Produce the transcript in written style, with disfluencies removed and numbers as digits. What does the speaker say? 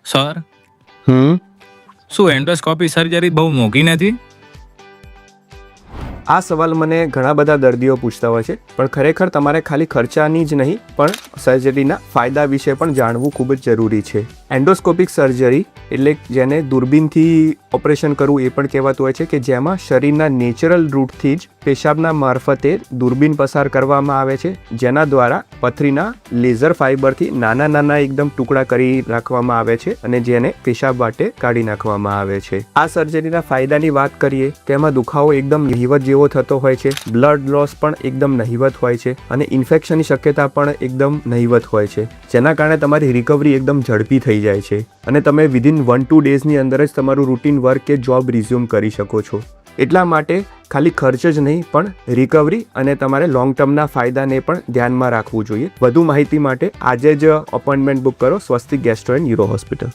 Sir, હમ શું endoscopy surgery બહુ મોંઘી નથી? આ સવાલ મને ઘણા બધા દર્દીઓ પૂછતા હોય છે, પણ ખરેખર તમારે ખાલી ખર્ચાની જ નહીં પણ સર્જરીના ફાયદા વિશે પણ જાણવું ખૂબ જ જરૂરી છે. એન્ડોસ્કોપિક સર્જરી એટલે જેને દૂરબીનથી ઓપરેશન કરવું એ પણ કહેવાતું હોય છે, કે જેમાં શરીરના નેચરલ રૂટથી જ પેશાબના મારફતે દૂરબીન પસાર કરવામાં આવે છે, જેના દ્વારા પથરીના લેઝર ફાઇબરથી નાના નાના એકદમ ટુકડા કરી રાખવામાં આવે છે અને જેને પેશાબ વાટે કાઢી નાખવામાં આવે છે. આ સર્જરીના ફાયદાની વાત કરીએ તો એમાં દુખાવો એકદમ નહિવત જેવો થતો હોય છે, બ્લડ લોસ પણ એકદમ નહિવત હોય છે અને ઇન્ફેક્શનની શક્યતા પણ એકદમ નહિવત હોય છે, જેના કારણે તમારી રિકવરી એકદમ ઝડપી થઈ જાય છે અને તમે વિધિન 1-2 ડેઝની અંદર જ તમારું રૂટીન વર્ક કે જોબ રિઝ્યુમ કરી શકો છો. એટલા માટે ખાલી ખર્ચ જ નહીં પણ રિકવરી અને તમારે લોંગ ટર્મના ફાયદાને પણ ધ્યાનમાં રાખવું જોઈએ. વધુ માહિતી માટે આજે જ અપોઇન્ટમેન્ટ બુક કરો સ્વસ્તિક ગેસ્ટ્રો એન્ડ ન્યુરો હોસ્પિટલ.